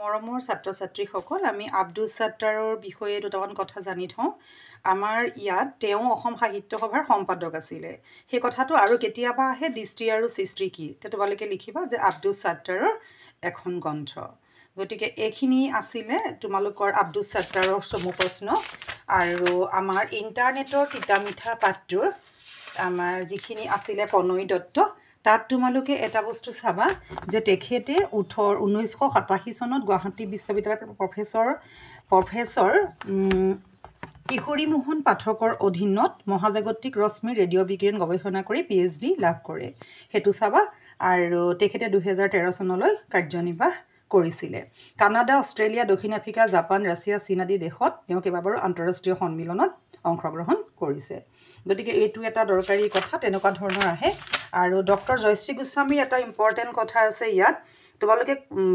মৰমৰ ছাত্ৰ ছাত্ৰীসকল আমি আব্দুছ ছাত্তাৰৰ বিষয়ে দুটামান কথা জানি থওঁ আমাৰ ইয়াত তেওঁ অসম সাহিত্য সভাৰ সম্পাদক আছিলে সেই কথাটো আৰু কেতিয়াবা আহে দৃষ্টি আৰু সৃষ্টি কি তোমালোকে লিখিবা যে আব্দুছ ছাত্তাৰৰ এখন গ্ৰন্থ গতিকে এইখিনি আছিলে তোমালোকৰ আব্দুছ ছাত্তাৰৰ চমু প্ৰশ্ন আৰু আমাৰ ইন্টাৰনেটৰ তিতা মিঠা পাঠটোৰ আমাৰ যিখিনি আছিলে পনৈ দত্ত তাত তোমালোকে এটা বস্তু চাবা যে তেখেতে 1987 চনত গুৱাহাটী বিশ্ববিদ্যালয়ৰ প্ৰফেসৰ কিশোৰী মোহন পাঠকৰ অধীনত মহাজাগতিক ৰশ্মি ৰেডিঅ' বিজ্ঞান গৱেষণা কৰি PhD লাভ কৰে হেতু চাবা আৰু তেখেতে 2013 চনলৈ কাৰ্যনিৰ্বাহ কৰিছিলে কানাডা অষ্ট্ৰেলিয়া দক্ষিণ আফ্ৰিকা জাপান ৰাছিয়া চীন আদি দেশত তেওঁ কেইবাবাৰো আন্তঃৰাষ্ট্ৰীয় সন্মিলনত অংশগ্ৰহণ কৰিছে গতিকে এইটো এটা দৰকাৰী কথা তেনেকুৱা ধৰণৰ আহে আৰু ডক্টৰ জয়শ্ৰী গোস্বামীৰ এটা ইম্পৰ্টেন্ট কথা আছে ইয়াত তোমালোকে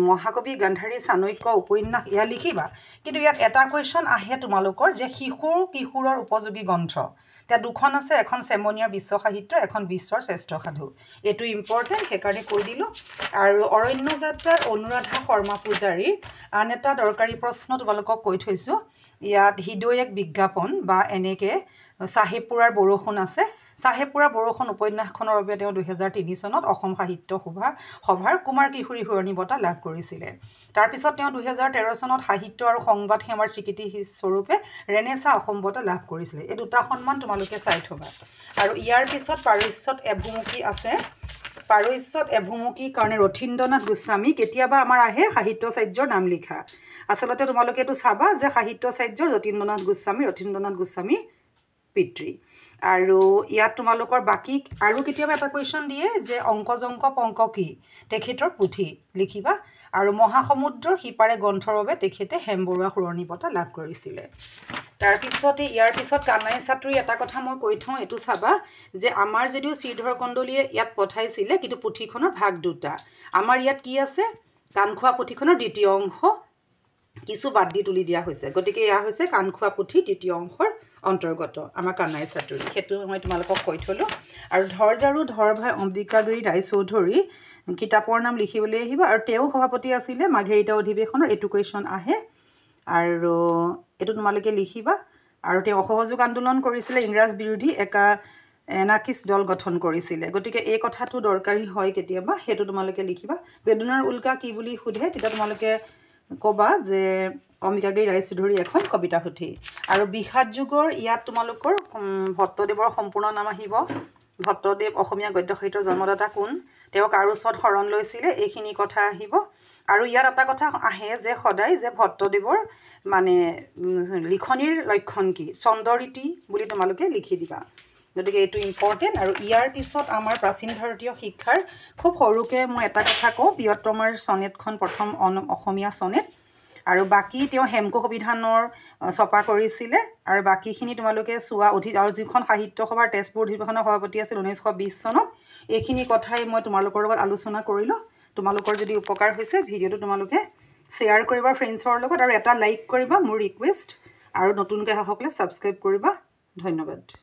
মহাকবি গান্ধাৰী চাণক্য উপন্যাস ইয়া লিখিবা কিন্তু ইয়াত এটা কোৱেশ্চন আহে তোমালোকৰ যে কিশোৰৰ উপযোগী গ্ৰন্থ তে দুখন আছে এখন চেমনিয়াৰ বিশ্ব সাহিত্য এখন বিশ্বৰ শ্ৰেষ্ঠ সাধু এটো ইম্পৰ্টেন্ট হেকাৰণে কৈ দিলো আৰু অৰণ্য যাত্ৰাৰ অনুৰাধা শৰ্মা পূজাৰী আন এটা দৰকাৰী প্ৰশ্ন তোমালোকক কৈ থৈছো ইয়াত হৃদয়ক বিজ্ঞাপন বা এনেকে সাহেবপুৰাৰ বৰষুণ আছে সাহেবপুৰা বৰষুণ উপন্যাসখনৰ বাবে তেওঁ 2003 চনত অসম সাহিত্য সভাৰ কুমাৰ কিশোৰী শুৱনি বঁটা লাভ কৰিছিলে তাৰ পিছত তেওঁ 2013 চনত সাহিত্য আৰু সংবাদ সেৱাৰ স্বীকৃতি স্বৰূপে ৰেনেসা অসম বঁটা লাভ কৰিছিলে এই দুটা সন্মান তোমালোকে চাই থবা আৰু ইয়াৰ পিছত পাৰস্যত এভুমুখী আছে পাৰস্যত এভুমুখী কাৰণে ৰথীন্দ্ৰনাথ গোস্বামী কেতিয়াবা আমাৰ আহে সাহিত্যাচাৰ্যৰ নাম লিখা আসলতে তোমালোকে এটো চাবা যে সাহিত্যাচাৰ্যৰ ৰথীন্দ্ৰনাথ গোস্বামী পিতৃ আৰু ইয়াত তোমালোকৰ বাকি আৰু কেতিয়াবা এটা কোৱেশ্চন দিয়ে যে অংকজংক পংক কি তেখেতৰ পুথি লিখিবা আৰু মহাসমুদ্ৰৰ সিপাৰে গ্ৰন্থৰ বাবে তেখেতে হেমবৰুৱা শুৱনি বঁটা লাভ কৰিছিলে তাৰ পিছতে ইয়াৰ পিছত কানাই ছাত্ৰী এটা কথা মই কৈ থওঁ এটো চাবা যে আমাৰ যদিও শ্ৰীধৰ কণ্ডলীয়ে ইয়াত পঠাইছিলে কিন্তু পুথিখনৰ ভাগ দুটা আমাৰ ইয়াত কি আছে কানখোৱা পুথিখনৰ দ্বিতীয় অংশ কিছু বাদ দি তুলি দিয়া হৈছে গতিকে ইয়া হৈছে কানখোৱা পুথি দ্বিতীয় অংশৰ অন্তৰ্গত আমাৰ কানাই ছাত্ৰী হেতু মই তোমালোকক কৈ থলো আৰু ধৰজাৰু ধৰভাই অম্বিকাগিৰি ৰায়চৌধুৰী কিতাপৰ নাম লিখিবলৈ আহিবা আৰু তেওঁ সভাপতি আছিল মাৰ্ঘেৰিটা অধিৱেশনৰ এটো কোৱেশ্চন আহে আৰু এটো তোমালোকে লিখিবা আৰু তেওঁ অসহযোগ আন্দোলন কৰিছিল ইংৰাজ বিৰোধী এনাকিস দল গঠন কৰিছিল গতিকে এই কথাটো দৰকাৰী হয় কেতিয়াবা হেতু তোমালোকে লিখিবা বেদনাৰ উল্কা কি বুলি সুধে তেতিয়া তোমালোকে কবা যে অম্বিকাগিৰি ৰায়চৌধুৰী এখন কবিতা পুথি আৰু বিহাত যুগৰ ইয়াত তোমালোকৰ ভট্টদেৱৰ সম্পূৰ্ণ নাম আহিব ভট্টদেৱ অসমীয়া গদ্য সাহিত্যৰ জন্মদাতা কোন তেওঁ কাৰো ওচৰত শৰণ লৈছিলে এইখিনি কথা আহিব আৰু ইয়াত এটা কথা আহে যে সদায় যে ভট্টদেৱৰ মানে লিখনিৰ লক্ষণ কি চন্দৰীতি বুলি তোমালোকে লিখি দিবা গতিকে এটো ইম্পৰ্টেন্ট আৰু ইয়াৰ পিছত আমাৰ প্ৰাচীন ভাৰতীয় শিক্ষাৰ খুব সৰুকে মই এটা কথা কওঁ বিয়ত্তমাৰ সনেটখন প্ৰথম অসমীয়া সনেট আৰু বাকি তেওঁ হেমকো অভিধানৰ ছপা কৰিছিলে আৰু বাকিখিনি তোমালোকে চোৱা আৰু যিখন সাহিত্য সভাৰ তেজপুৰ অধিৱেশনৰ সভাপতি আছিল 1920 চনত এইখিনি কথাই মই তোমালোকৰ লগত আলোচনা কৰিলো তোমালোকৰ যদি উপকাৰ হৈছে ভিডিওটো তোমালোকে শেয়াৰ কৰিবা ফ্ৰেণ্ডছৰ লগত আৰু এটা লাইক কৰিবা মোৰ ৰিকুৱেষ্ট আৰু নতুনকৈ সকলে সাবস্ক্ৰাইব কৰিবা ধন্যবাদ